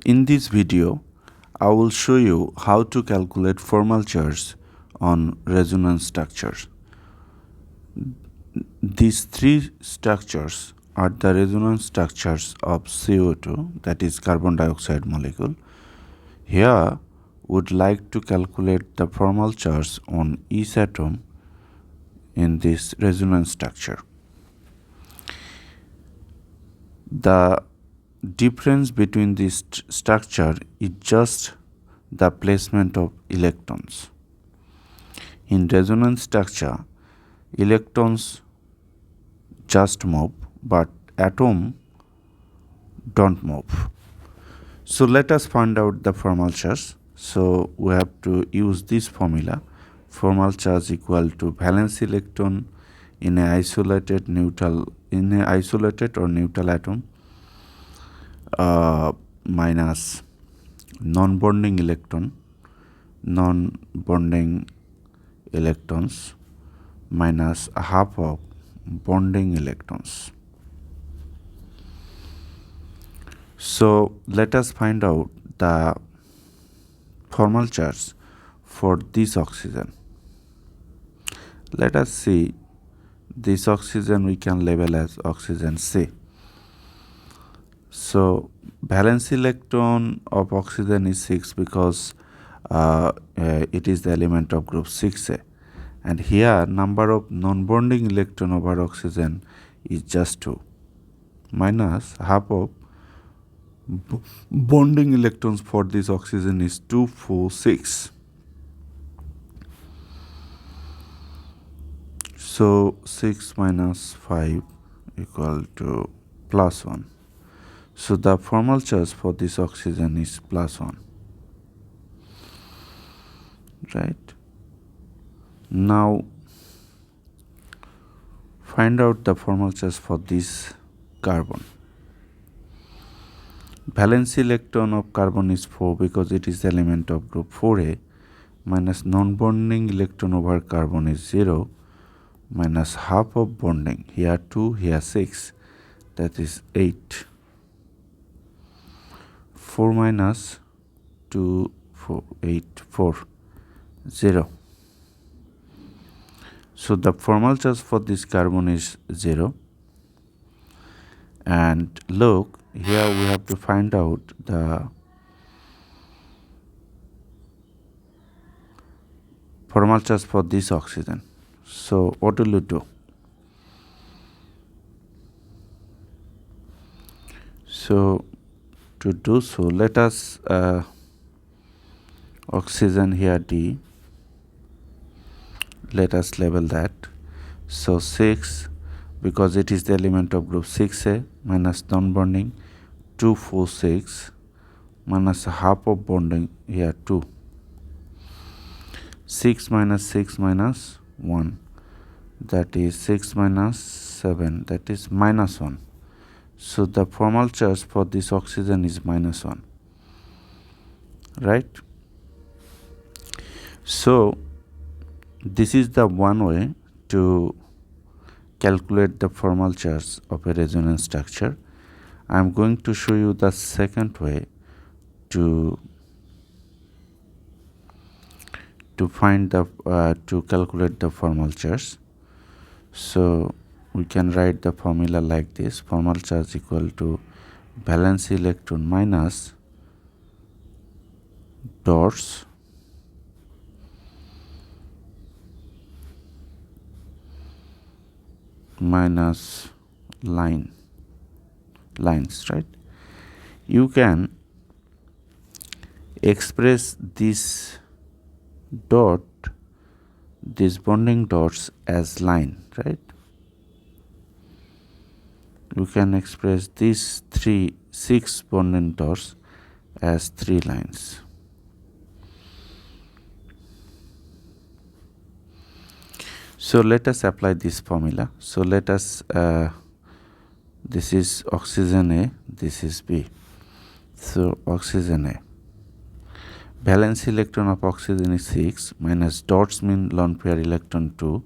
In this video, I will show you how to calculate formal charge on resonance structures. These three structures are the resonance structures of CO2, that is carbon dioxide molecule. Here, would like to calculate the formal charge on each atom in this resonance structure. The difference between this structure is just the placement of electrons. In resonance structure, electrons just move, but atom don't move. So let us find out the formal charge. So we have to use this formula. Formal charge equal to valence electron in an isolated or neutral atom minus non-bonding electrons minus half of bonding electrons. So let us find out the formal charge for this oxygen. Let us see, this oxygen we can label as oxygen C. So valence electron of oxygen is 6 because it is the element of group 6A, and here number of non-bonding electron over oxygen is just 2 minus half of bonding electrons for this oxygen is 2, 4, 6. So 6 minus 5 equal to plus 1. So the formal charge for this oxygen is plus 1. Right? Now find out the formal charge for this carbon. Valence electron of carbon is 4 because it is the element of group 4A, minus non-bonding electron over carbon is 0, minus half of bonding, here 2, here 6, that is 8. 4 minus 2, 4, 8, 4, 0. So the formal charge for this carbon is 0. And look, here we have to find out the formal charge for this oxygen. So what will you do? So to do so, let us oxygen here D, let us label that. So 6 because it is the element of group 6A, minus non-bonding 2, 4, 6, minus half of bonding, here 2. 6 minus 6 minus 1, that is 6 minus 7, that is minus 1. So the formal charge for this oxygen is minus 1. Right? So this is the one way to calculate the formal charge of a resonance structure. I am going to show you the second way to find the to calculate the formal charge. So we can write the formula like this: formal charge equal to valence electron minus dots minus lines, right? You can express this dot, these bonding dots as line, right? You can express these 6 bonding dots as 3 lines. So let us apply this formula. So let us, this is oxygen A, this is B. So oxygen A. Valence electron of oxygen is 6, minus dots mean lone pair electron 2,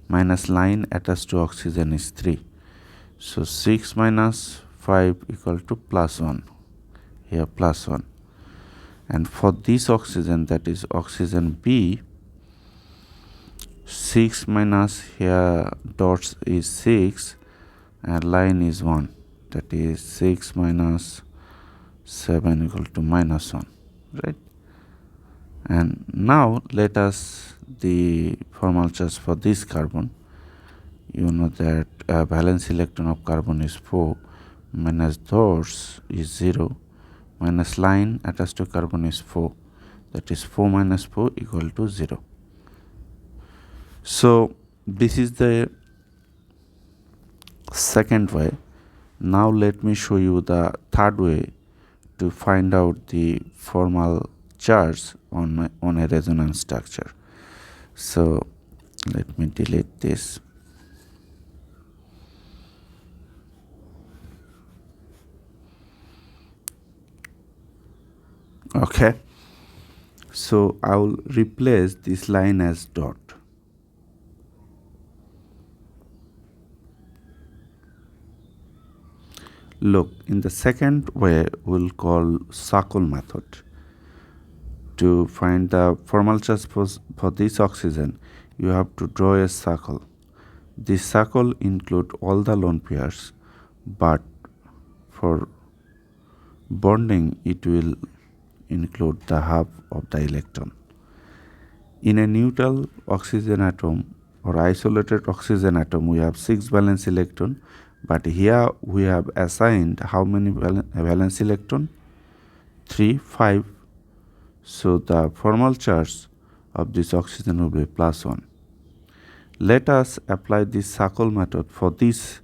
minus line attached to oxygen is 3. So 6 minus 5 equal to plus 1. here +1. And for this oxygen, that is oxygen B, 6 minus here dots is 6 and line is 1, that is 6 minus 7 equal to -1, right? And now let us the formal charge for this carbon. You know that valence electron of carbon is 4, minus dots is 0, minus line attached to carbon is 4, that is 4 minus 4 equal to 0. So this is the second way. Now let me show you the third way to find out the formal charge on a resonance structure. So let me delete this. Okay, so I will replace this line as dot. Look, in the second way we'll call circle method. To find the formal charge for this oxygen, you have to draw a circle. This circle includes all the lone pairs, but for bonding it will include the half of the electron. In a neutral oxygen atom or isolated oxygen atom, we have 6 valence electron, but here we have assigned how many valence electron? 3, 5. So the formal charge of this oxygen will be +1. Let us apply this circle method for this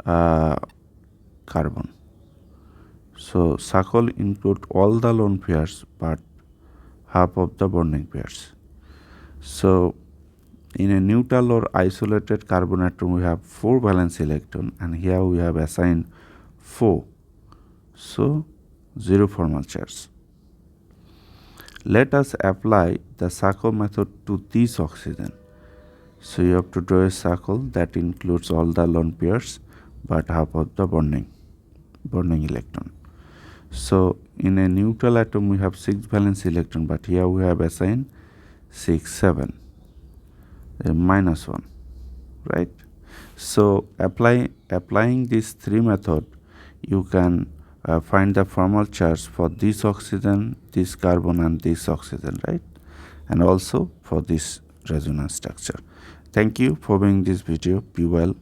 carbon. So circle include all the lone pairs but half of the bonding pairs. So in a neutral or isolated carbon atom we have 4 valence electron, and here we have assigned 4. So 0 formal charge. Let us apply the circle method to this oxygen. So you have to draw a circle that includes all the lone pairs but half of the bonding electron. So in a neutral atom we have 6 valence electron, but here we have assigned 6, 7, -1, right? So applying these 3 methods, you can find the formal charge for this oxygen, this carbon and this oxygen, right? And also for this resonance structure. Thank you for viewing this video. Be well.